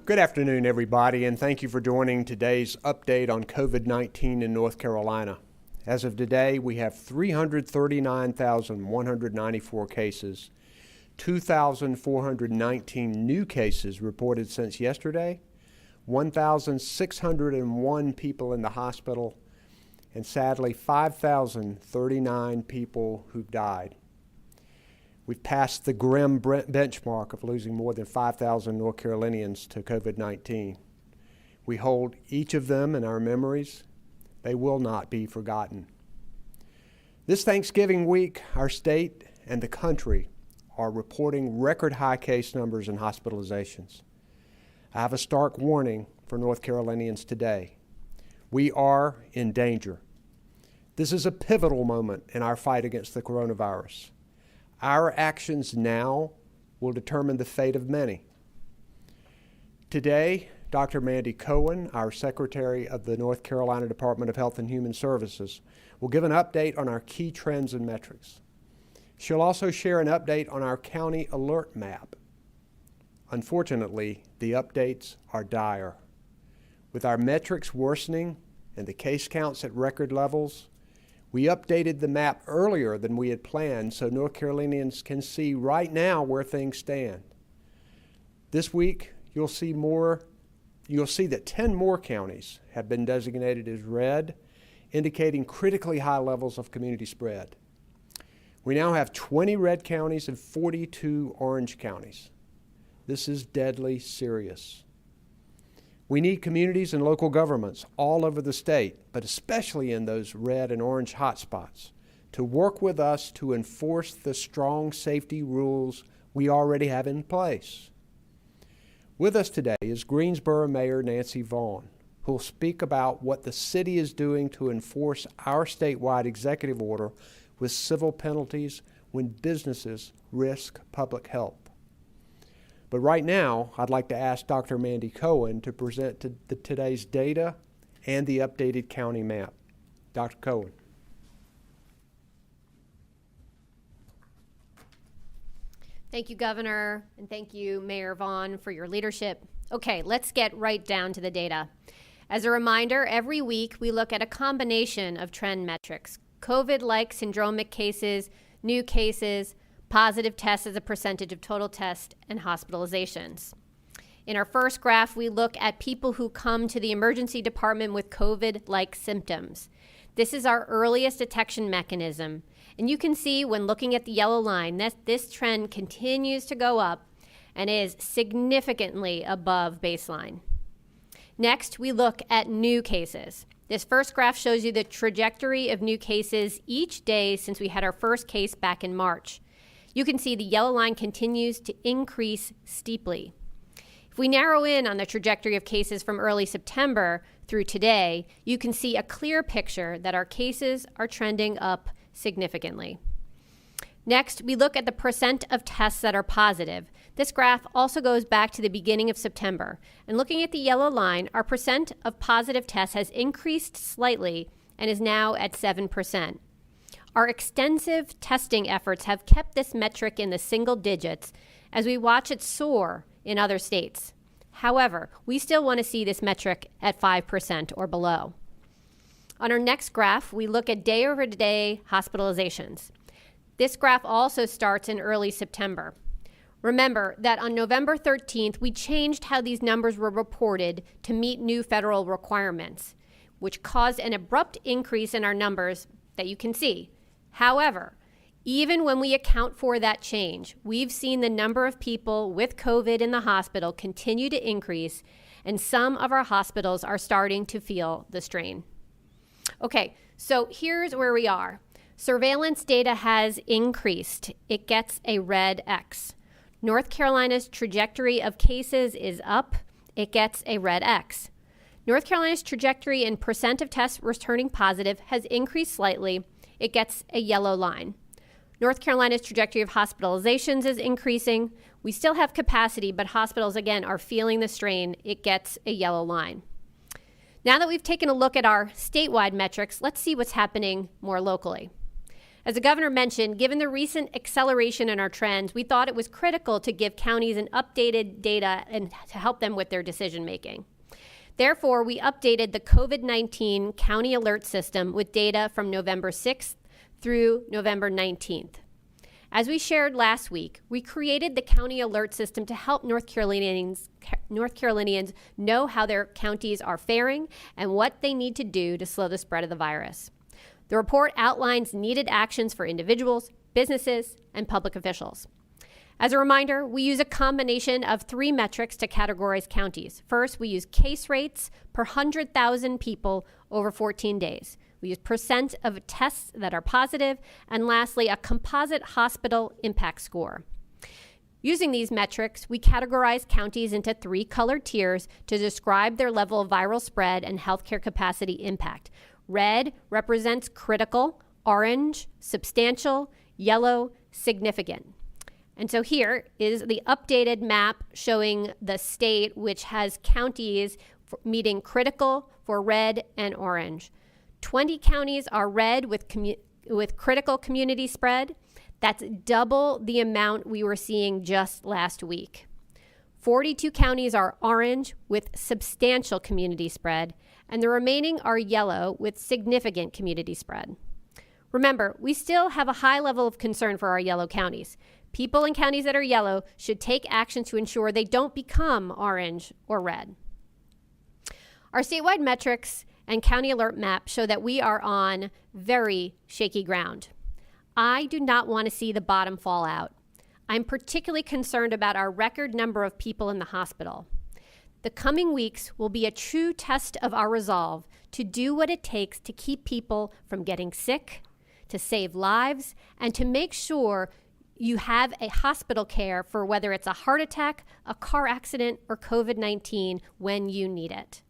Good afternoon, everybody, and thank you for joining today's update on COVID-19 in North Carolina. As of today, we have 339,194 cases, 2,419 new cases reported since yesterday, 1,601 people in the hospital, and sadly, 5,039 people who've died. We've passed the grim benchmark of losing more than 5,000 North Carolinians to COVID-19. We hold each of them in our memories. They will not be forgotten. This Thanksgiving week, our state and the country are reporting record high case numbers and hospitalizations. I have a stark warning for North Carolinians today. We are in danger. This is a pivotal moment in our fight against the coronavirus. Our actions now will determine the fate of many. Today, Dr. Mandy Cohen, our Secretary of the North Carolina Department of Health and Human Services, will give an update on our key trends and metrics. She'll also share an update on our county alert map. Unfortunately, the updates are dire. With our metrics worsening and the case counts at record levels, we updated the map earlier than we had planned so North Carolinians can see right now where things stand. This week, you'll see that 10 more counties have been designated as red, indicating critically high levels of community spread. We now have 20 red counties and 42 orange counties. This is deadly serious. We need communities and local governments all over the state, but especially in those red and orange hotspots, to work with us to enforce the strong safety rules we already have in place. With us today is Greensboro Mayor Nancy Vaughn, who will speak about what the city is doing to enforce our statewide executive order with civil penalties when businesses risk public health. But right now, I'd like to ask Dr. Mandy Cohen to present today's data and the updated county map. Dr. Cohen. Thank you, Governor, and thank you, Mayor Vaughn, for your leadership. Okay, let's get right down to the data. As a reminder, every week we look at a combination of trend metrics: COVID-like syndromic cases, new cases, positive tests as a percentage of total tests, and hospitalizations. In our first graph, we look at people who come to the emergency department with COVID-like symptoms. This is our earliest detection mechanism, and you can see when looking at the yellow line that this trend continues to go up and is significantly above baseline. Next, we look at new cases. This first graph shows you the trajectory of new cases each day since we had our first case back in March. You can see the yellow line continues to increase steeply. If we narrow in on the trajectory of cases from early September through today, you can see a clear picture that our cases are trending up significantly. Next, we look at the percent of tests that are positive. This graph also goes back to the beginning of September. And looking at the yellow line, our percent of positive tests has increased slightly and is now at 7%. Our extensive testing efforts have kept this metric in the single digits as we watch it soar in other states. However, we still want to see this metric at 5% or below. On our next graph, we look at day-over-day hospitalizations. This graph also starts in early September. Remember that on November 13th, we changed how these numbers were reported to meet new federal requirements, which caused an abrupt increase in our numbers that you can see. However, even when we account for that change, we've seen the number of people with COVID in the hospital continue to increase, and some of our hospitals are starting to feel the strain. Okay, so here's where we are. Surveillance data has increased. It gets a red X. North Carolina's trajectory of cases is up. It gets a red X. North Carolina's trajectory in percent of tests returning positive has increased slightly. It gets a yellow line. North Carolina's trajectory of hospitalizations is increasing. We still have capacity, but hospitals, again, are feeling the strain. It gets a yellow line. Now that we've taken a look at our statewide metrics, let's see what's happening more locally. As the governor mentioned, given the recent acceleration in our trends, we thought it was critical to give counties an updated data and to help them with their decision making. Therefore, we updated the COVID-19 county alert system with data from November 6th through November 19th. As we shared last week, we created the county alert system to help North Carolinians know how their counties are faring and what they need to do to slow the spread of the virus. The report outlines needed actions for individuals, businesses, and public officials. As a reminder, we use a combination of 3 metrics to categorize counties. First, we use case rates per 100,000 people over 14 days. We use percent of tests that are positive, and lastly, a composite hospital impact score. Using these metrics, we categorize counties into 3 colored tiers to describe their level of viral spread and healthcare capacity impact. Red represents critical, orange, substantial, yellow, significant. And so here is the updated map showing the state, which has counties meeting critical for red and orange. 20 counties are red with critical community spread. That's double the amount we were seeing just last week. 42 counties are orange with substantial community spread, and the remaining are yellow with significant community spread. Remember, we still have a high level of concern for our yellow counties. People in counties that are yellow should take action to ensure they don't become orange or red. Our statewide metrics and county alert map show that we are on very shaky ground. I do not want to see the bottom fall out. I'm particularly concerned about our record number of people in the hospital. The coming weeks will be a true test of our resolve to do what it takes to keep people from getting sick, to save lives, and to make sure you have a hospital care for whether it's a heart attack, a car accident, or COVID-19 when you need it.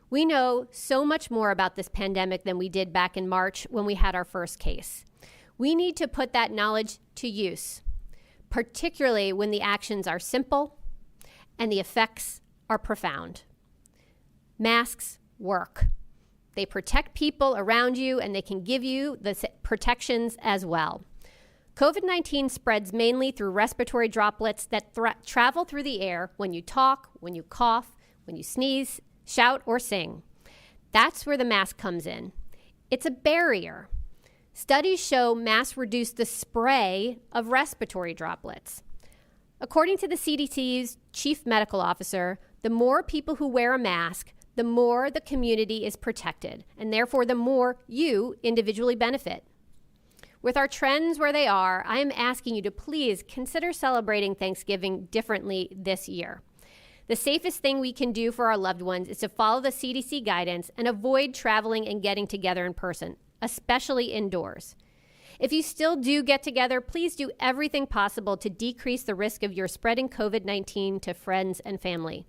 We know so much more about this pandemic than we did back in March when we had our first case. We need to put that knowledge to use, particularly when the actions are simple and the effects are profound. Masks work. They protect people around you, and they can give you the protections as well. COVID-19 spreads mainly through respiratory droplets that travel through the air when you talk, when you cough, when you sneeze, shout, or sing. That's where the mask comes in. It's a barrier. Studies show masks reduce the spray of respiratory droplets. According to the CDC's chief medical officer, the more people who wear a mask, the more the community is protected, and therefore the more you individually benefit. With our trends where they are, I am asking you to please consider celebrating Thanksgiving differently this year. The safest thing we can do for our loved ones is to follow the CDC guidance and avoid traveling and getting together in person, especially indoors. If you still do get together, please do everything possible to decrease the risk of your spreading COVID-19 to friends and family.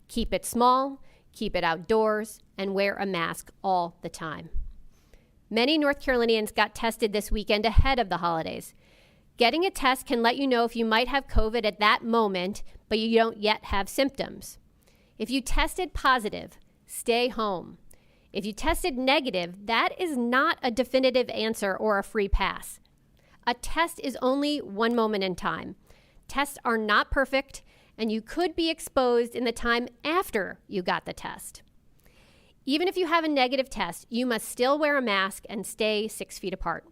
Keep it small, keep it outdoors, and wear a mask all the time. Many North Carolinians got tested this weekend ahead of the holidays. Getting a test can let you know if you might have COVID at that moment, but you don't yet have symptoms. If you tested positive, stay home. If you tested negative, that is not a definitive answer or a free pass. A test is only one moment in time. Tests are not perfect, and you could be exposed in the time after you got the test. Even if you have a negative test, you must still wear a mask and stay 6 feet apart.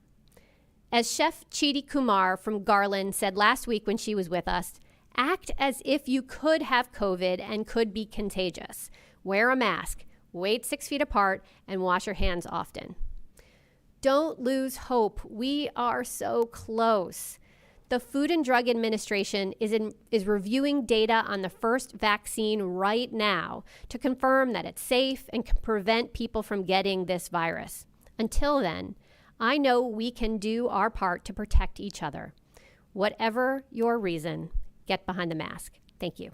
As Chef Chidi Kumar from Garland said last week when she was with us, act as if you could have COVID and could be contagious. Wear a mask, wait 6 feet apart, and wash your hands often. Don't lose hope. We are so close. The Food and Drug Administration is reviewing data on the first vaccine right now to confirm that it's safe and can prevent people from getting this virus. Until then, I know we can do our part to protect each other. Whatever your reason, get behind the mask. Thank you.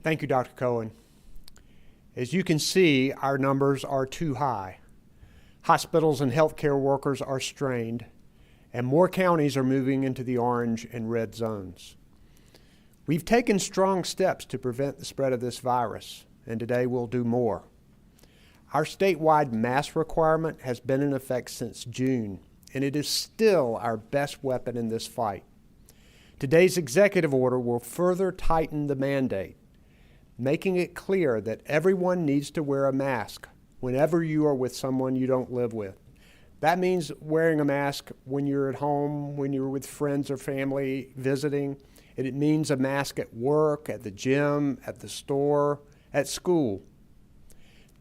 Thank you, Dr. Cohen. As you can see, our numbers are too high. Hospitals and healthcare workers are strained, and more counties are moving into the orange and red zones. We've taken strong steps to prevent the spread of this virus, and today we'll do more. Our statewide mask requirement has been in effect since June, and it is still our best weapon in this fight. Today's executive order will further tighten the mandate, making it clear that everyone needs to wear a mask whenever you are with someone you don't live with. That means wearing a mask when you're at home, when you're with friends or family visiting. It means a mask at work, at the gym, at the store, at school.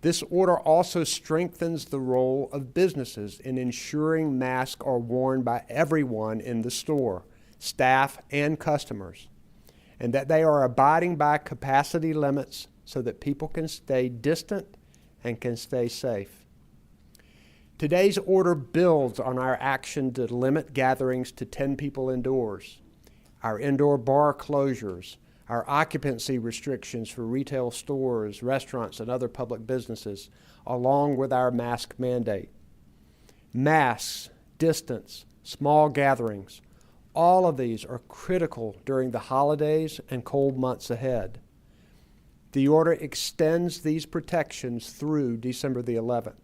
This order also strengthens the role of businesses in ensuring masks are worn by everyone in the store, staff and customers, and that they are abiding by capacity limits so that people can stay distant and can stay safe. Today's order builds on our action to limit gatherings to 10 people indoors, our indoor bar closures, our occupancy restrictions for retail stores, restaurants, and other public businesses, along with our mask mandate. Masks, distance, small gatherings, all of these are critical during the holidays and cold months ahead. The order extends these protections through December the 11th.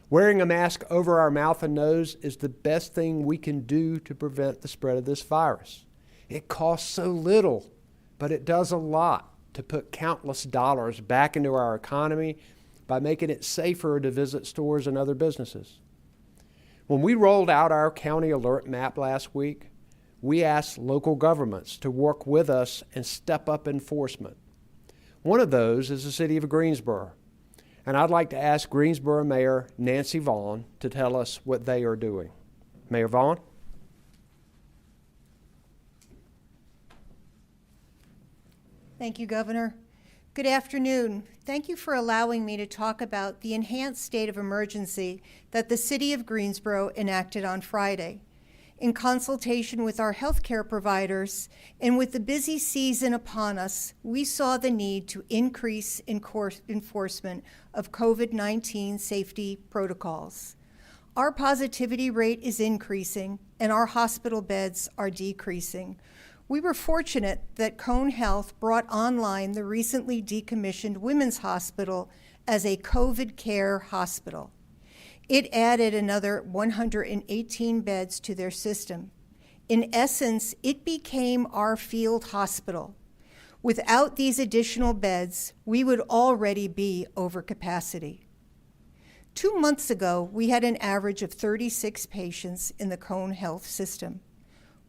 Wearing a mask over our mouth and nose is the best thing we can do to prevent the spread of this virus. It costs so little, but it does a lot to put countless dollars back into our economy by making it safer to visit stores and other businesses. When we rolled out our county alert map last week, we asked local governments to work with us and step up enforcement. One of those is the city of Greensboro. And I'd like to ask Greensboro Mayor Nancy Vaughn to tell us what they are doing. Mayor Vaughn? Thank you, Governor. Good afternoon. Thank you for allowing me to talk about the enhanced state of emergency that the City of Greensboro enacted on Friday. In consultation with our healthcare providers and with the busy season upon us, we saw the need to increase enforcement of COVID-19 safety protocols. Our positivity rate is increasing and our hospital beds are decreasing. We were fortunate that Cone Health brought online the recently decommissioned Women's Hospital as a COVID care hospital. It added another 118 beds to their system. In essence, it became our field hospital. Without these additional beds, we would already be over capacity. 2 months ago, we had an average of 36 patients in the Cone Health system.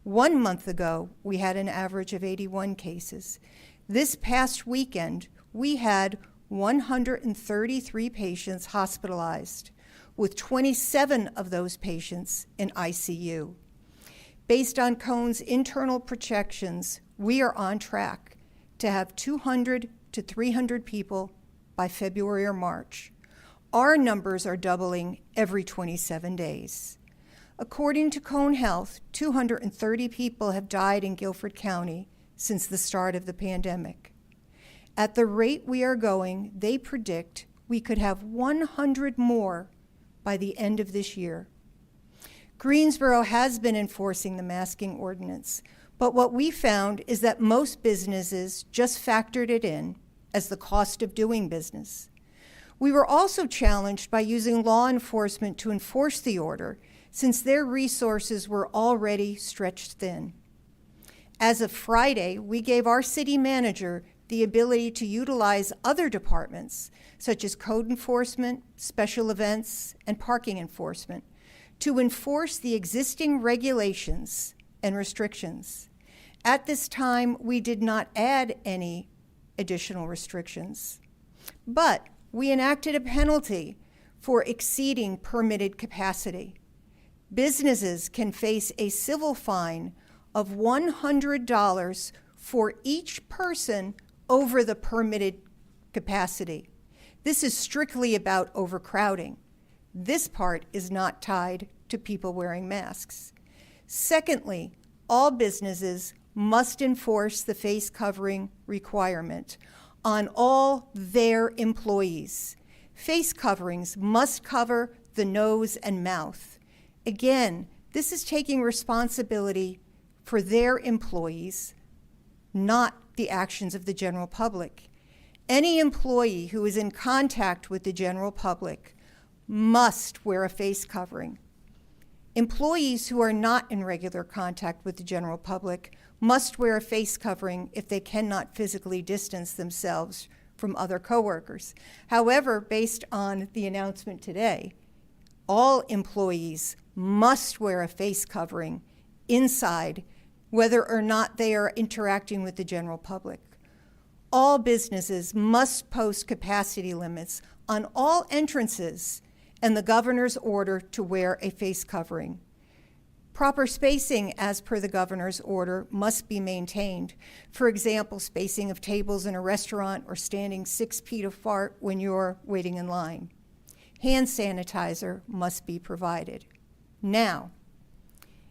1 month ago, we had an average of 81 cases. This past weekend, we had 133 patients hospitalized, with 27 of those patients in ICU. Based on Cone's internal projections, we are on track to have 200 to 300 people by February or March. Our numbers are doubling every 27 days. According to Cone Health, 230 people have died in Guilford County since the start of the pandemic. At the rate we are going, they predict we could have 100 more by the end of this year. Greensboro has been enforcing the masking ordinance, but what we found is that most businesses just factored it in as the cost of doing business. We were also challenged by using law enforcement to enforce the order, since their resources were already stretched thin. As of Friday, we gave our city manager the ability to utilize other departments, such as code enforcement, special events, and parking enforcement, to enforce the existing regulations and restrictions. At this time, we did not add any additional restrictions, but we enacted a penalty for exceeding permitted capacity. Businesses can face a civil fine of $100 for each person over the permitted capacity. This is strictly about overcrowding. This part is not tied to people wearing masks. Secondly, all businesses must enforce the face covering requirement on all their employees. Face coverings must cover the nose and mouth. Again, this is taking responsibility for their employees, not the actions of the general public. Any employee who is in contact with the general public must wear a face covering. Employees who are not in regular contact with the general public must wear a face covering if they cannot physically distance themselves from other coworkers. However, based on the announcement today, all employees must wear a face covering inside, whether or not they are interacting with the general public. All businesses must post capacity limits on all entrances and the governor's order to wear a face covering. Proper spacing as per the governor's order must be maintained. For example, spacing of tables in a restaurant or standing 6 feet apart when you're waiting in line. Hand sanitizer must be provided. Now,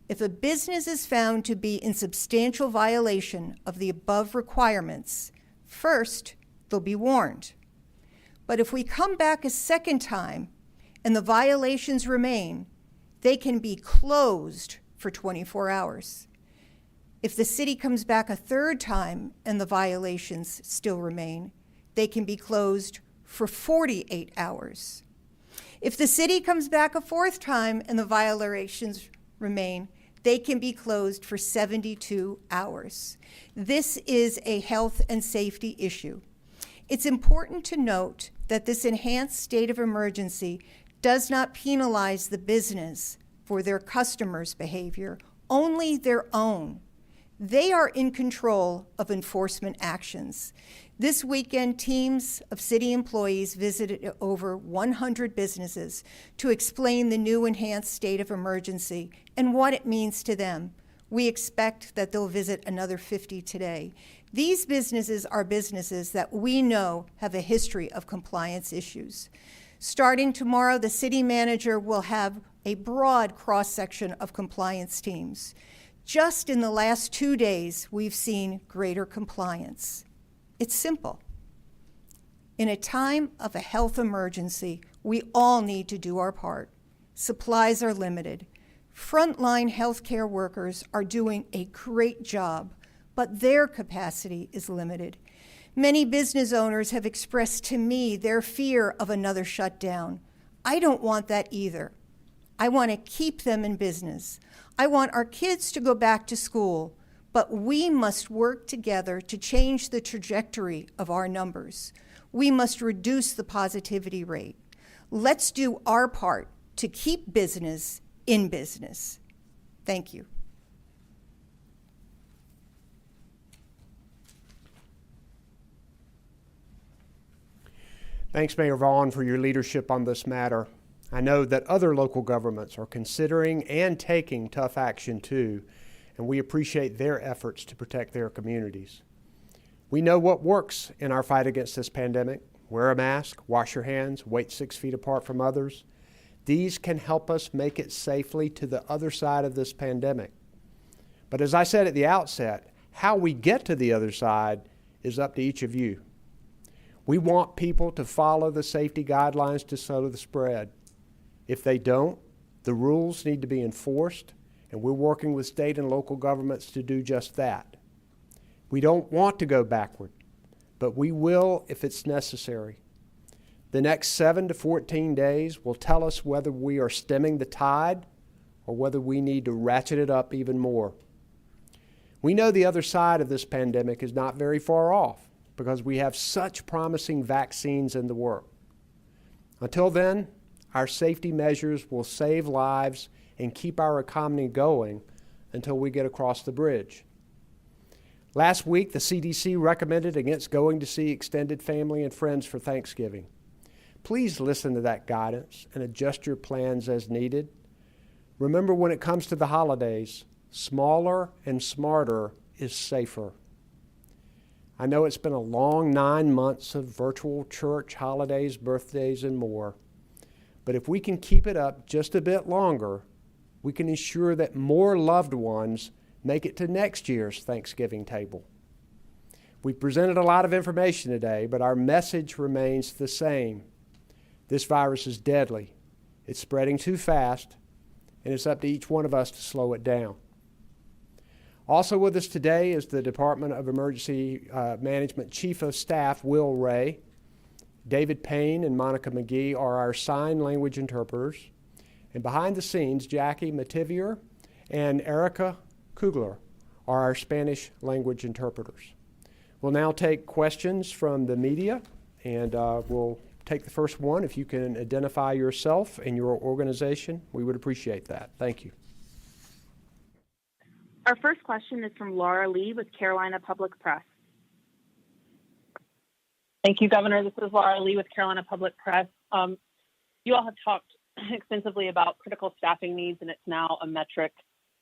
if a business is found to be in substantial violation of the above requirements, first, they'll be warned. But if we come back a second time and the violations remain, they can be closed for 24 hours. If the city comes back a third time and the violations still remain, they can be closed for 48 hours. If the city comes back a fourth time and the violations remain, they can be closed for 72 hours. This is a health and safety issue. It's important to note that this enhanced state of emergency does not penalize the business for their customers' behavior, only their own. They are in control of enforcement actions. This weekend, teams of city employees visited over 100 businesses to explain the new enhanced state of emergency and what it means to them. We expect that they'll visit another 50 today. These businesses are businesses that we know have a history of compliance issues. Starting tomorrow, the city manager will have a broad cross-section of compliance teams. Just in the last 2 days, we've seen greater compliance. It's simple. In a time of a health emergency, we all need to do our part. Supplies are limited. Frontline healthcare workers are doing a great job, but their capacity is limited. Many business owners have expressed to me their fear of another shutdown. I don't want that either. I want to keep them in business. I want our kids to go back to school, but we must work together to change the trajectory of our numbers. We must reduce the positivity rate. Let's do our part to keep business in business. Thank you. Thanks, Mayor Vaughn, for your leadership on this matter. I know that other local governments are considering and taking tough action too, and we appreciate their efforts to protect their communities. We know what works in our fight against this pandemic. Wear a mask, wash your hands, wait 6 feet apart from others. These can help us make it safely to the other side of this pandemic. But as I said at the outset, how we get to the other side is up to each of you. We want people to follow the safety guidelines to slow the spread. If they don't, the rules need to be enforced, and we're working with state and local governments to do just that. We don't want to go backward, but we will if it's necessary. The next 7 to 14 days will tell us whether we are stemming the tide or whether we need to ratchet it up even more. We know the other side of this pandemic is not very far off because we have such promising vaccines in the works. Until then, our safety measures will save lives and keep our economy going until we get across the bridge. Last week, the CDC recommended against going to see extended family and friends for Thanksgiving. Please listen to that guidance and adjust your plans as needed. Remember, when it comes to the holidays, smaller and smarter is safer. I know it's been a long 9 months of virtual church, holidays, birthdays, and more. But if we can keep it up just a bit longer, we can ensure that more loved ones make it to next year's Thanksgiving table. We presented a lot of information today, but our message remains the same. This virus is deadly. It's spreading too fast, and it's up to each one of us to slow it down. Also with us today is the Department of Emergency Management Chief of Staff, Will Ray. David Payne and Monica McGee are our sign language interpreters. And behind the scenes, Jackie Mativier and Erica Kugler are our Spanish language interpreters. We'll now take questions from the media, and we'll take the first one. If you can identify yourself and your organization, we would appreciate that. Thank you. Our first question is from Laura Lee with Carolina Public Press. Thank you, Governor. This is Laura Lee with Carolina Public Press. You all have talked extensively about critical staffing needs, and it's now a metric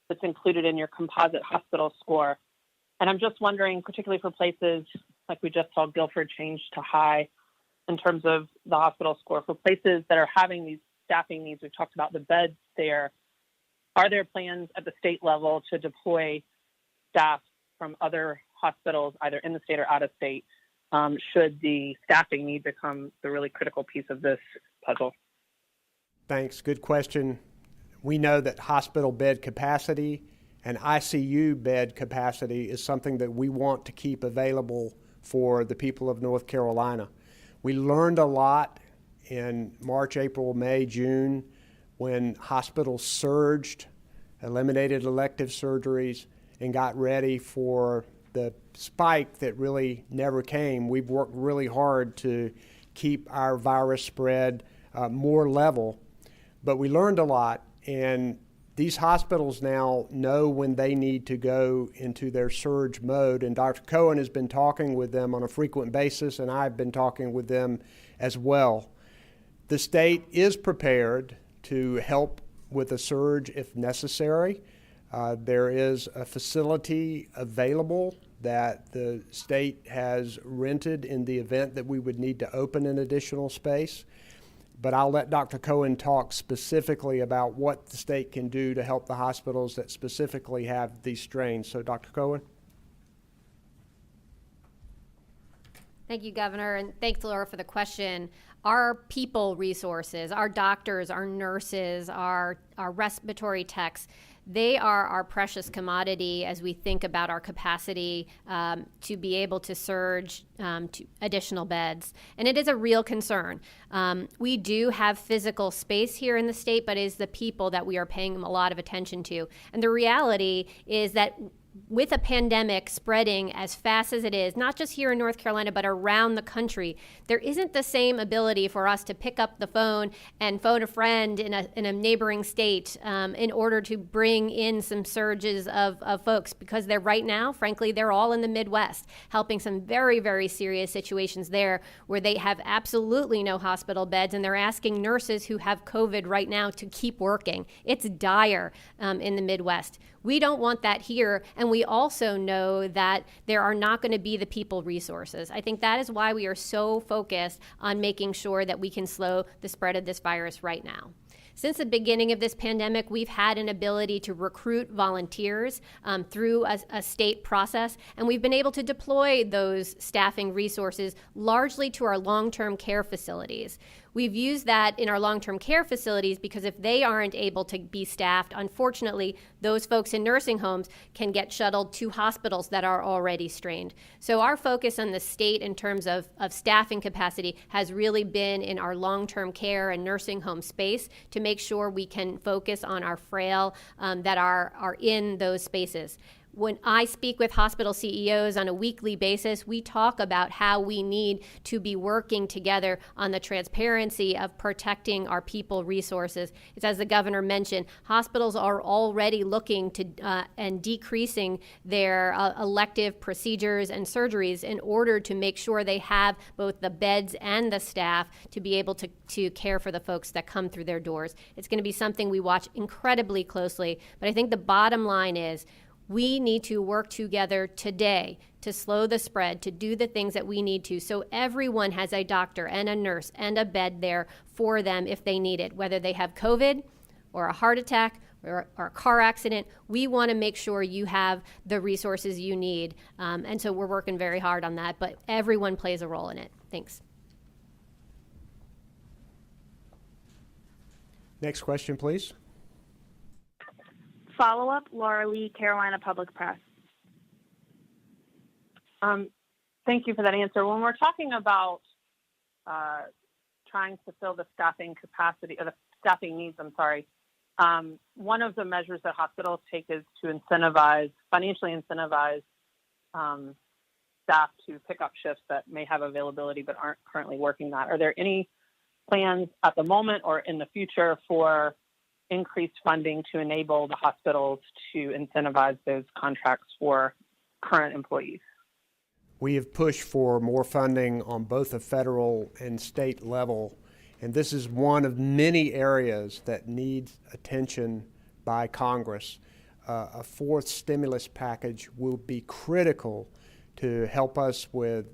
that's included in your composite hospital score. And I'm just wondering, particularly for places like we just saw Guilford change to high in terms of the hospital score, for places that are having these staffing needs, we've talked about the beds there. Are there plans at the state level to deploy staff from other hospitals, either in the state or out of state, should the staffing need become the really critical piece of this puzzle? Thanks. Good question. We know that hospital bed capacity and ICU bed capacity is something that we want to keep available for the people of North Carolina. We learned a lot in March, April, May, June, when hospitals surged, eliminated elective surgeries, and got ready for the spike that really never came. We've worked really hard to keep our virus spread more level, but we learned a lot, and these hospitals now know when they need to go into their surge mode, and Dr. Cohen has been talking with them on a frequent basis, and I've been talking with them as well. The state is prepared to help with a surge if necessary. There is a facility available that the state has rented in the event that we would need to open an additional space. But I'll let Dr. Cohen talk specifically about what the state can do to help the hospitals that specifically have these strains. So, Dr. Cohen. Thank you, Governor, and thanks, Laura, for the question. Our people resources, our doctors, our nurses, our respiratory techs, they are our precious commodity as we think about our capacity to be able to surge to additional beds. And it is a real concern. We do have physical space here in the state, but it is the people that we are paying a lot of attention to. And the reality is that with a pandemic spreading as fast as it is, not just here in North Carolina, but around the country, there isn't the same ability for us to pick up the phone and phone a friend in a neighboring state in order to bring in some surges of folks, because they're right now, frankly, they're all in the Midwest, helping some very, very serious situations there where they have absolutely no hospital beds, and they're asking nurses who have COVID right now to keep working. It's dire in the Midwest. We don't want that here, and we also know that there are not going to be the people resources. I think that is why we are so focused on making sure that we can slow the spread of this virus right now. Since the beginning of this pandemic, we've had an ability to recruit volunteers through a state process, and we've been able to deploy those staffing resources largely to our long-term care facilities. We've used that in our long-term care facilities because if they aren't able to be staffed, unfortunately, those folks in nursing homes can get shuttled to hospitals that are already strained. So our focus on the state in terms of staffing capacity has really been in our long-term care and nursing home space to make sure we can focus on our frail that are in those spaces. When I speak with hospital CEOs on a weekly basis, we talk about how we need to be working together on the transparency of protecting our people resources. It's as the governor mentioned, hospitals are already looking to and decreasing their elective procedures and surgeries in order to make sure they have both the beds and the staff to be able to care for the folks that come through their doors. It's going to be something we watch incredibly closely, but I think the bottom line is we need to work together today to slow the spread, to do the things that we need to, so everyone has a doctor and a nurse and a bed there for them if they need it, whether they have COVID or a heart attack or a car accident. We want to make sure you have the resources you need. And so we're working very hard on that, but everyone plays a role in it. Thanks. Next question, please. Follow-up, Laura Lee, Carolina Public Press. Thank you for that answer. When we're talking about trying to fill the staffing capacity or the staffing needs, one of the measures that hospitals take is to financially incentivize staff to pick up shifts that may have availability but aren't currently working that. Are there any plans at the moment or in the future for increased funding to enable the hospitals to incentivize those contracts for current employees? We have pushed for more funding on both the federal and state level, and this is one of many areas that needs attention by Congress. A fourth stimulus package will be critical to help us with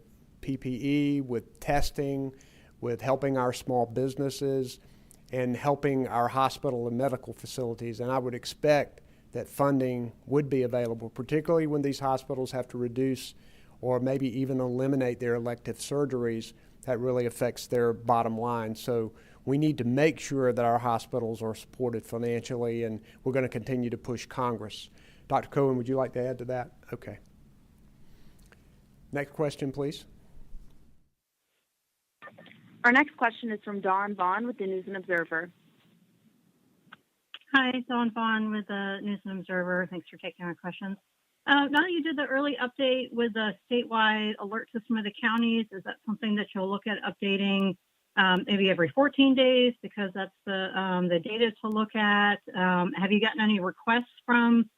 PPE, with testing, with helping our small businesses, and helping our hospital and medical facilities. And I would expect that funding would be available, particularly when these hospitals have to reduce or maybe even eliminate their elective surgeries. That really affects their bottom line. So we need to make sure that our hospitals are supported financially, and we're going to continue to push Congress. Dr. Cohen, would you like to add to that? Okay. Next question, please. Our next question is from Dawn Vaughn with the News and Observer. Hi, Dawn Vaughn with the News and Observer. Thanks for taking our questions. Now that you did the early update with the statewide alert system of the counties, is that something that you'll look at updating maybe every 14 days because that's the data to look at? Have you gotten any requests from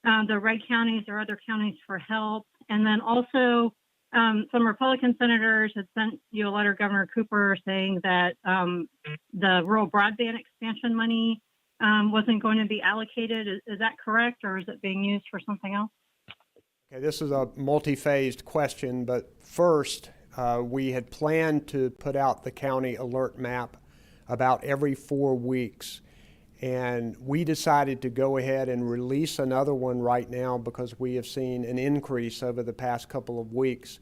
the red counties or other counties for help? And then also, some Republican senators had sent you a letter, Governor Cooper, saying that the rural broadband expansion money wasn't going to be allocated. Is that correct, or is it being used for something else? Okay, this is a multi-phased question, but first, we had planned to put out the county alert map about every 4 weeks. And we decided to go ahead and release another one right now because we have seen an increase over the past couple of weeks.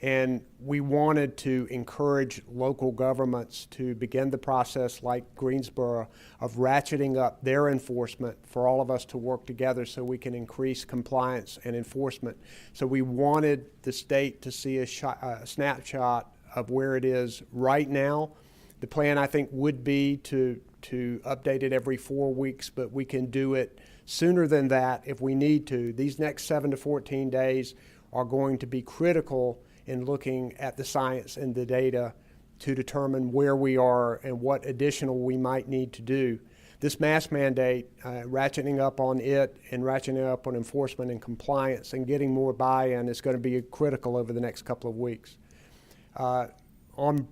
And we wanted to encourage local governments to begin the process, like Greensboro, of ratcheting up their enforcement for all of us to work together so we can increase compliance and enforcement. So we wanted the state to see a snapshot of where it is right now. The plan, I think, would be to update it every 4 weeks, but we can do it sooner than that if we need to. These next 7 to 14 days are going to be critical in looking at the science and the data to determine where we are and what additional we might need to do. This mask mandate, ratcheting up on it and ratcheting up on enforcement and compliance and getting more buy-in is going to be critical over the next couple of weeks. On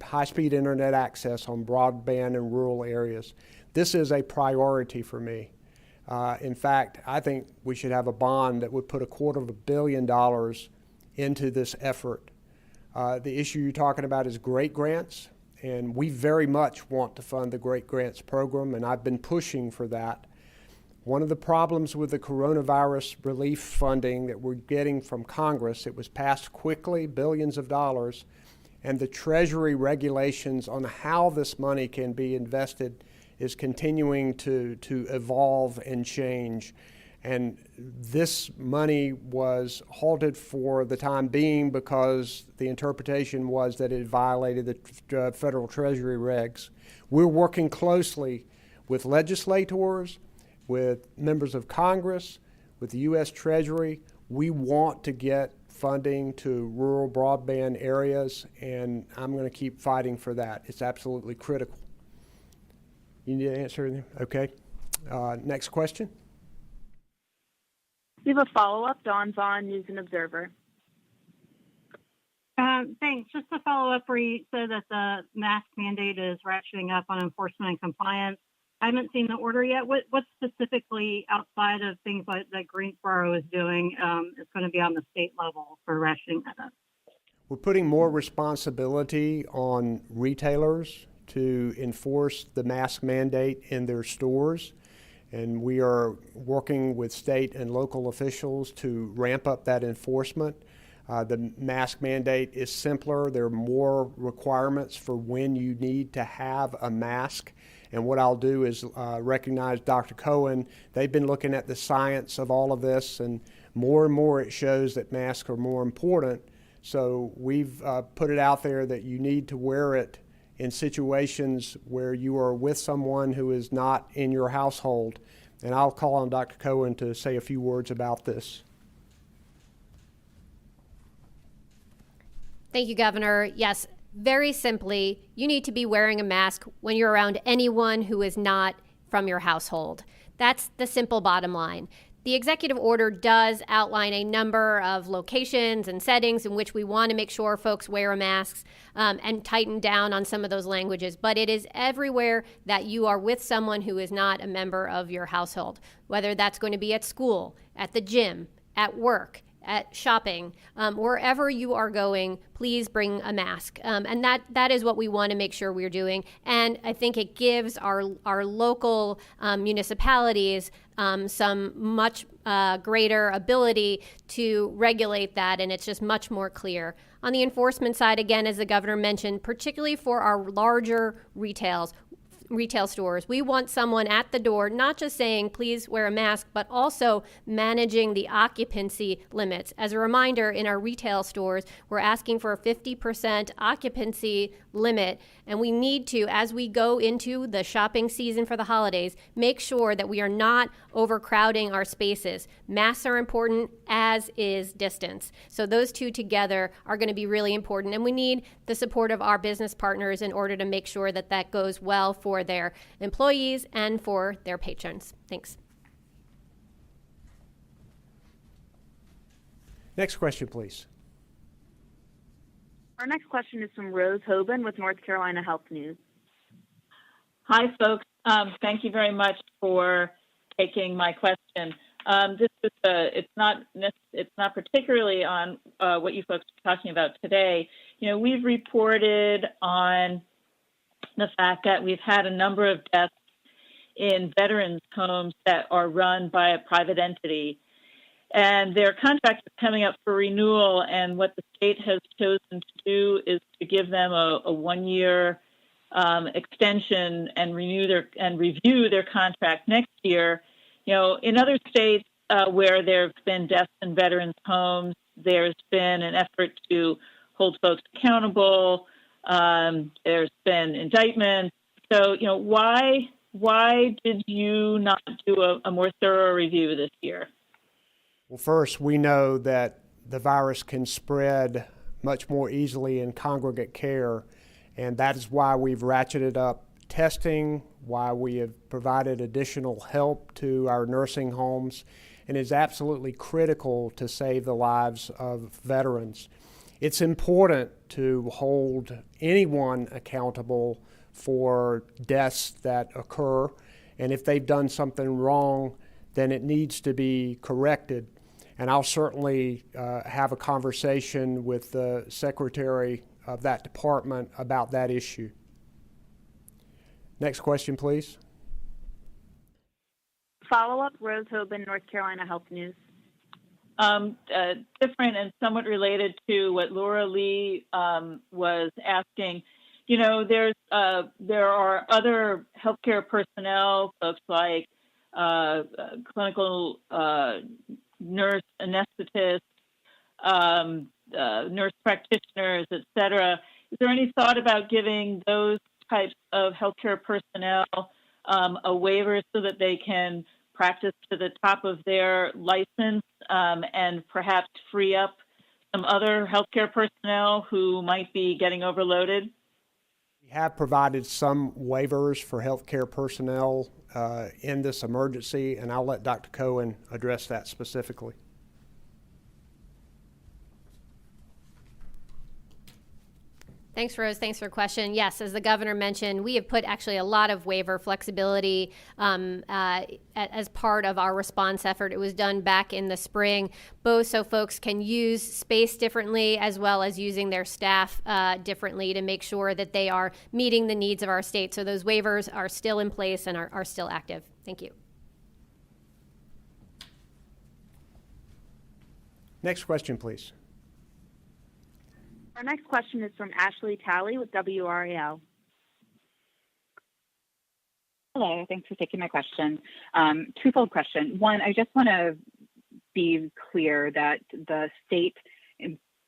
high-speed internet access on broadband in rural areas. This is a priority for me. In fact, I think we should have a bond that would put $250 million into this effort. The issue you're talking about is Great Grants, and we very much want to fund the Great Grants program, and I've been pushing for that. One of the problems with the coronavirus relief funding that we're getting from Congress, it was passed quickly, billions of dollars, and the Treasury regulations on how this money can be invested is continuing to evolve and change. And this money was halted for the time being because the interpretation was that it violated the federal Treasury regs. We're working closely with legislators, with members of Congress, with the U.S. Treasury. We want to get funding to rural broadband areas, and I'm going to keep fighting for that. It's absolutely critical. You need to answer anything? Okay. Next question. We have a follow-up. Dawn Vaughn, News and Observer. Thanks. Just to follow up where you said that the mask mandate is ratcheting up on enforcement and compliance. I haven't seen the order yet. What specifically outside of things like that Greensboro is doing is going to be on the state level for ratcheting that up? We're putting more responsibility on retailers to enforce the mask mandate in their stores. And we are working with state and local officials to ramp up that enforcement. The mask mandate is simpler. There are more requirements for when you need to have a mask. And what I'll do is recognize Dr. Cohen. They've been looking at the science of all of this, and more and more it shows that masks are more important. So we've put it out there that you need to wear it in situations where you are with someone who is not in your household. And I'll call on Dr. Cohen to say a few words about this. Thank you, Governor. Yes, very simply, you need to be wearing a mask when you're around anyone who is not from your household. That's the simple bottom line. The executive order does outline a number of locations and settings in which we want to make sure folks wear masks and tighten down on some of those languages. But it is everywhere that you are with someone who is not a member of your household, whether that's going to be at school, at the gym, at work, at shopping, wherever you are going, please bring a mask. And that is what we want to make sure we're doing. And I think it gives our local municipalities some much greater ability to regulate that, and it's just much more clear. On the enforcement side, again, as the governor mentioned, particularly for our larger retail stores, we want someone at the door not just saying please wear a mask, but also managing the occupancy limits. As a reminder, in our retail stores, we're asking for a 50% occupancy limit, and we need to, as we go into the shopping season for the holidays, make sure that we are not overcrowding our spaces. Masks are important, as is distance. So those two together are going to be really important, and we need the support of our business partners in order to make sure that that goes well for their employees and for their patrons. Thanks. Next question, please. Our next question is from Rose Hoban with North Carolina Health News. Hi, folks. Thank you very much for taking my question. This is it's not particularly on what you folks are talking about today. You know, we've reported on the fact that we've had a number of deaths in veterans' homes that are run by a private entity, and their contract is coming up for renewal. And what the state has chosen to do is to give them a 1-year extension and review their contract next year. You know, in other states where there have been deaths in veterans' homes, there's been an effort to hold folks accountable. There's been indictments. So, you know, why did you not do a more thorough review this year? Well, first, we know that the virus can spread much more easily in congregate care, and that is why we've ratcheted up testing, why we have provided additional help to our nursing homes, and it's absolutely critical to save the lives of veterans. It's important to hold anyone accountable for deaths that occur, and if they've done something wrong, then it needs to be corrected. And I'll certainly have a conversation with the secretary of that department about that issue. Next question, please. Follow-up, Rose Hoban, North Carolina Health News. Different and somewhat related to what Laura Lee was asking. You know, there are other healthcare personnel, folks like clinical nurse anesthetists, nurse practitioners, et cetera. Is there any thought about giving those types of healthcare personnel a waiver so that they can practice to the top of their license and perhaps free up some other healthcare personnel who might be getting overloaded? We have provided some waivers for healthcare personnel in this emergency, and I'll let Dr. Cohen address that specifically. Thanks, Rose. Thanks for the question. Yes, as the governor mentioned, we have put actually a lot of waiver flexibility as part of our response effort. It was done back in the spring, both so folks can use space differently as well as using their staff differently to make sure that they are meeting the needs of our state. So those waivers are still in place and are still active. Thank you. Next question, please. Our next question is from Ashley Talley with WRAL. Hello, thanks for taking my question. Twofold question. One, I just want to be clear that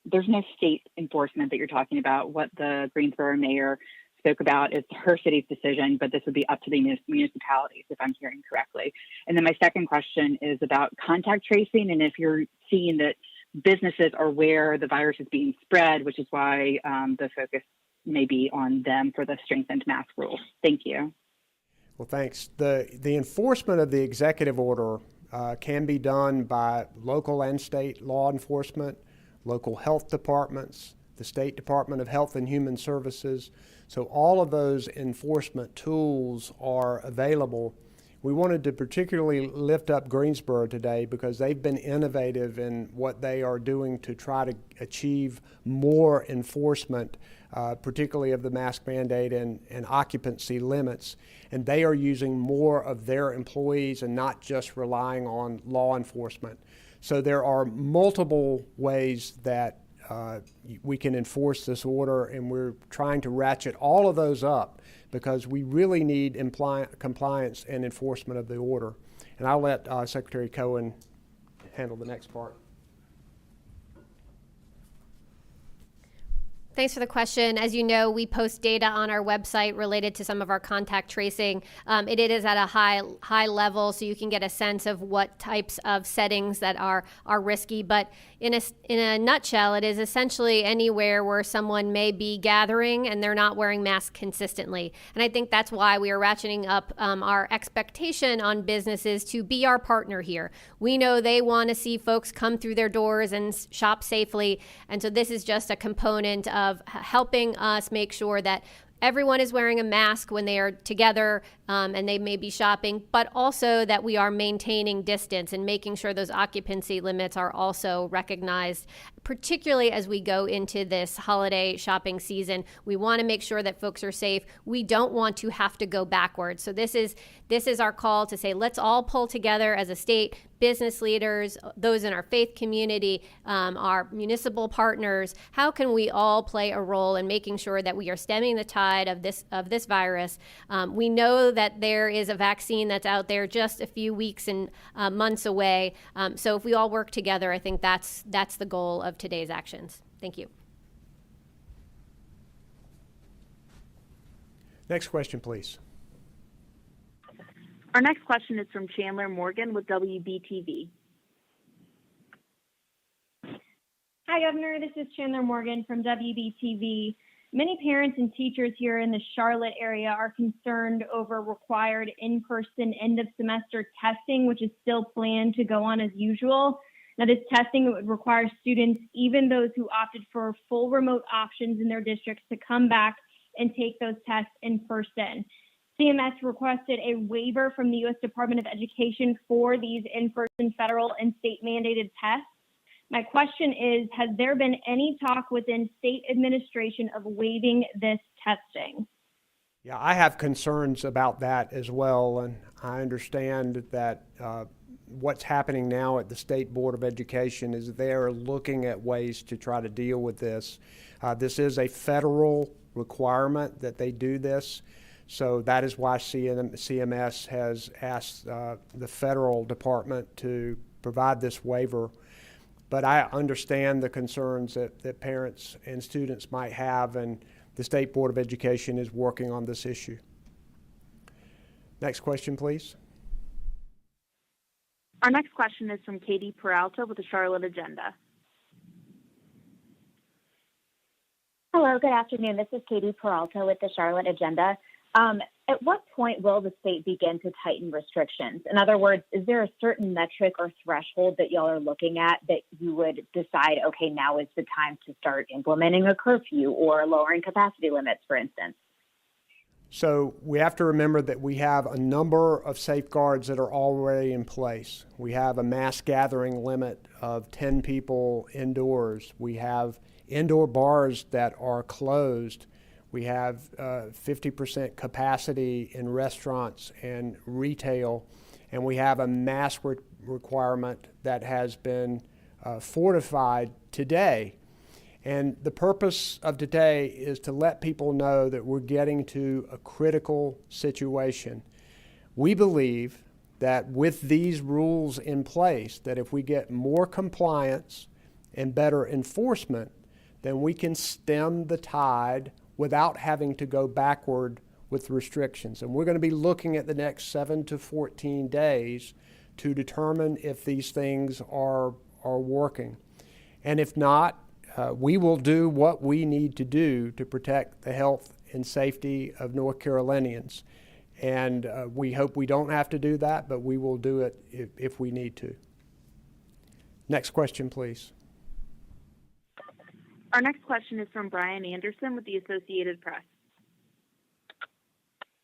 there's no state enforcement that you're talking about. What the Greensboro mayor spoke about is her city's decision, but this would be up to the municipalities, if I'm hearing correctly. And then my second question is about contact tracing, and if you're seeing that businesses are where the virus is being spread, which is why the focus may be on them for the strengthened mask rules. Thank you. Well, thanks. The enforcement of the executive order can be done by local and state law enforcement, local health departments, the State Department of Health and Human Services. So all of those enforcement tools are available. We wanted to particularly lift up Greensboro today because they've been innovative in what they are doing to try to achieve more enforcement, particularly of the mask mandate and occupancy limits. And they are using more of their employees and not just relying on law enforcement. So there are multiple ways that we can enforce this order, and we're trying to ratchet all of those up because we really need compliance and enforcement of the order. And I'll let Secretary Cohen handle the next part. Thanks for the question. As you know, we post data on our website related to some of our contact tracing. It is at a high level, so you can get a sense of what types of settings that are risky. But in a nutshell, it is essentially anywhere where someone may be gathering and they're not wearing masks consistently. And I think that's why we are ratcheting up our expectation on businesses to be our partner here. We know they want to see folks come through their doors and shop safely. And so this is just a component of helping us make sure that everyone is wearing a mask when they are together and they may be shopping, but also that we are maintaining distance and making sure those occupancy limits are also recognized, particularly as we go into this holiday shopping season. We want to make sure that folks are safe. We don't want to have to go backwards. So this is our call to say, let's all pull together as a state, business leaders, those in our faith community, our municipal partners. How can we all play a role in making sure that we are stemming the tide of this virus? We know that there is a vaccine that's out there just a few weeks and months away. So if we all work together, I think that's the goal of today's actions. Thank you. Next question, please. Our next question is from Chandler Morgan with WBTV. Hi, Governor. This is Chandler Morgan from WBTV. Many parents and teachers here in the Charlotte area are concerned over required in-person end-of-semester testing, which is still planned to go on as usual. Now, this testing would require students, even those who opted for full remote options in their districts, to come back and take those tests in person. CMS requested a waiver from the U.S. Department of Education for these in-person federal and state-mandated tests. My question is, has there been any talk within state administration of waiving this testing? Yeah, I have concerns about that as well, and I understand that what's happening now at the State Board of Education is they're looking at ways to try to deal with this. This is a federal requirement that they do this, so that is why CMS has asked the federal department to provide this waiver. But I understand the concerns that parents and students might have, and the State Board of Education is working on this issue. Next question, please. Our next question is from Katie Peralta with the Charlotte Agenda. Hello, good afternoon. This is Katie Peralta with the Charlotte Agenda. At what point will the state begin to tighten restrictions? In other words, is there a certain metric or threshold that y'all are looking at that you would decide, okay, now is the time to start implementing a curfew or lowering capacity limits, for instance? So we have to remember that we have a number of safeguards that are already in place. We have a mass gathering limit of 10 people indoors. We have indoor bars that are closed. We have 50% capacity in restaurants and retail, and we have a mask requirement that has been fortified today. And the purpose of today is to let people know that we're getting to a critical situation. We believe that with these rules in place, that if we get more compliance and better enforcement, then we can stem the tide without having to go backward with restrictions. And we're going to be looking at the next 7 to 14 days to determine if these things are working. And if not, we will do what we need to do to protect the health and safety of North Carolinians. And we hope we don't have to do that, but we will do it if we need to. Next question, please. Our next question is from Brian Anderson with the Associated Press.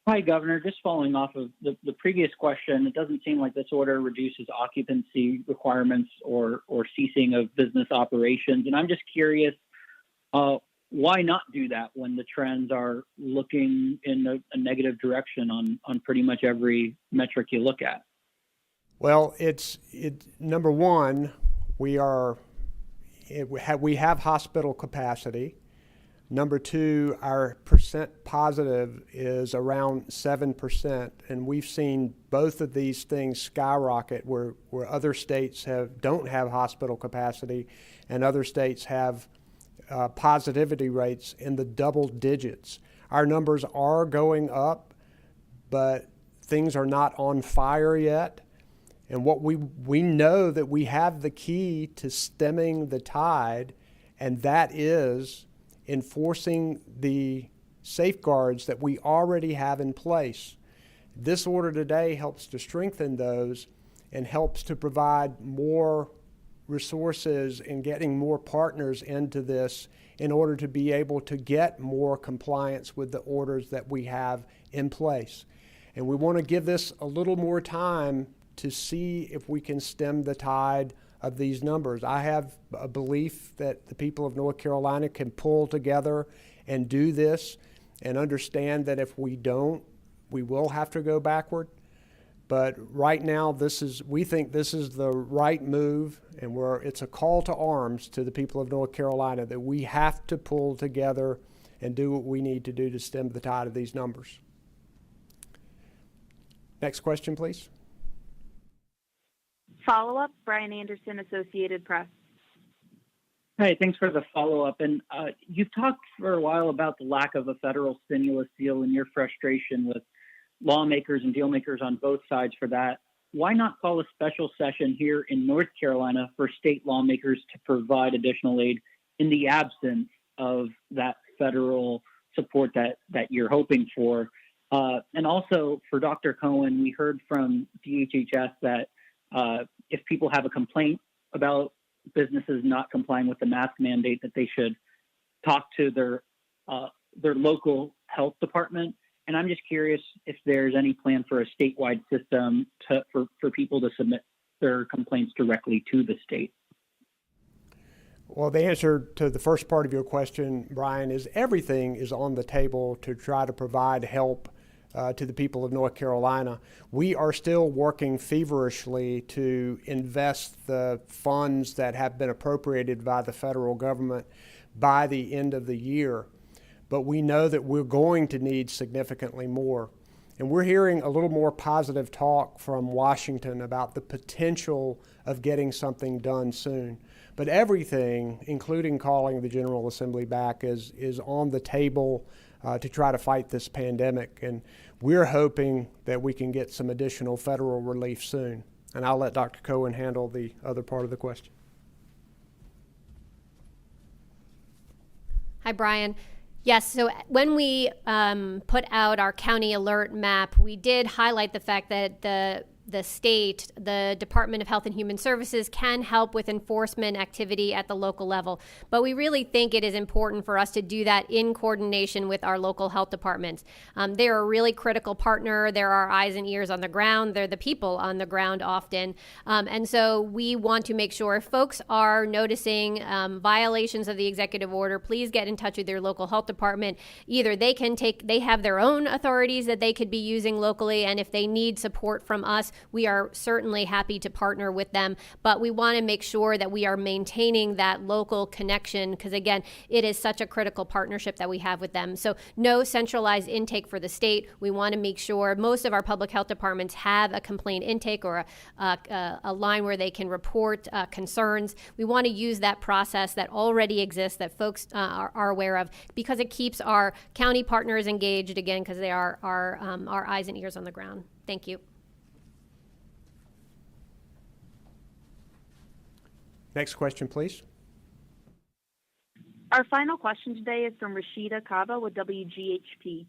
Hi, Governor. Just following off of the previous question, it doesn't seem like this order reduces occupancy requirements or ceasing of business operations. And I'm just curious, why not do that when the trends are looking in a negative direction on pretty much every metric you look at? Well, number one, we have hospital capacity. Number two, our percent positive is around 7%, and we've seen both of these things skyrocket where other states don't have hospital capacity and other states have positivity rates in the double digits. Our numbers are going up, but things are not on fire yet. And what we know that we have the key to stemming the tide, and that is enforcing the safeguards that we already have in place. This order today helps to strengthen those and helps to provide more resources and getting more partners into this in order to be able to get more compliance with the orders that we have in place. And we want to give this a little more time to see if we can stem the tide of these numbers. I have a belief that the people of North Carolina can pull together and do this and understand that if we don't, we will have to go backward. But right now, we think this is the right move, and it's a call to arms to the people of North Carolina that we have to pull together and do what we need to do to stem the tide of these numbers. Next question, please. Follow-up, Brian Anderson, Associated Press. Hey, thanks for the follow-up. And you've talked for a while about the lack of a federal stimulus deal and your frustration with lawmakers and deal makers on both sides for that. Why not call a special session here in North Carolina for state lawmakers to provide additional aid in the absence of that federal support that you're hoping for? And also for Dr. Cohen, we heard from DHHS that if people have a complaint about businesses not complying with the mask mandate, that they should talk to their local health department. And I'm just curious if there's any plan for a statewide system for people to submit their complaints directly to the state. Well, the answer to the first part of your question, Brian, is everything is on the table to try to provide help to the people of North Carolina. We are still working feverishly to invest the funds that have been appropriated by the federal government by the end of the year. But we know that we're going to need significantly more. And we're hearing a little more positive talk from Washington about the potential of getting something done soon. But everything, including calling the General Assembly back, is on the table to try to fight this pandemic. And we're hoping that we can get some additional federal relief soon. And I'll let Dr. Cohen handle the other part of the question. Hi, Brian. Yes, so when we put out our county alert map, we did highlight the fact that the state, the Department of Health and Human Services, can help with enforcement activity at the local level. But we really think it is important for us to do that in coordination with our local health departments. They're a really critical partner. They're our eyes and ears on the ground. They're the people on the ground often. And so we want to make sure if folks are noticing violations of the executive order, please get in touch with your local health department. Either they have their own authorities that they could be using locally, and if they need support from us, we are certainly happy to partner with them, but we want to make sure that we are maintaining that local connection because, again, it is such a critical partnership that we have with them. So no centralized intake for the state. We want to make sure most of our public health departments have a complaint intake or a line where they can report concerns. We want to use that process that already exists that folks are aware of because it keeps our county partners engaged, again, because they are our eyes and ears on the ground. Thank you. Next question, please. Our final question today is from Rashida Kaba with WGHP.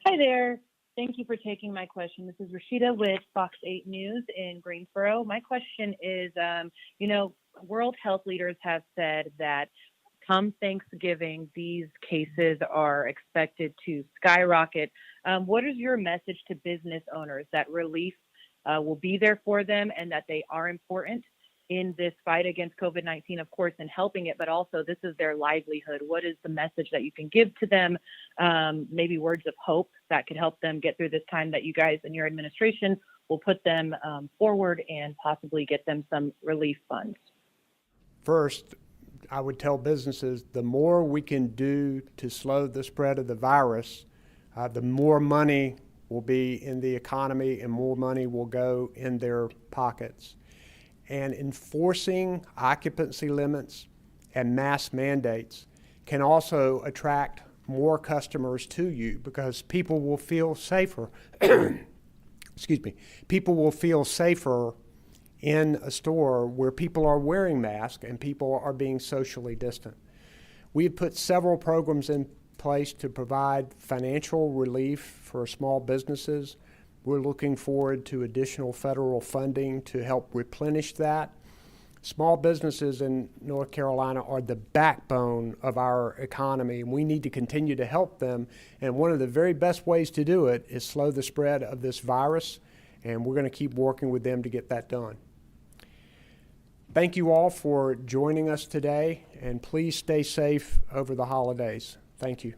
Hi there. Thank you for taking my question. This is Rashida with Fox 8 News in Greensboro. My question is, world health leaders have said that come Thanksgiving, these cases are expected to skyrocket. What is your message to business owners that relief will be there for them and that they are important in this fight against COVID-19, of course, in helping it, but also this is their livelihood? What is the message that you can give to them? Maybe words of hope that could help them get through this time that you guys and your administration will put them forward and possibly get them some relief funds. First, I would tell businesses the more we can do to slow the spread of the virus, the more money will be in the economy and more money will go in their pockets. And enforcing occupancy limits and mask mandates can also attract more customers to you because people will feel safer. Excuse me. People will feel safer in a store where people are wearing masks and people are being socially distant. We've put several programs in place to provide financial relief for small businesses. We're looking forward to additional federal funding to help replenish that. Small businesses in North Carolina are the backbone of our economy, and we need to continue to help them. And one of the very best ways to do it is slow the spread of this virus, and we're going to keep working with them to get that done. Thank you all for joining us today, and please stay safe over the holidays. Thank you.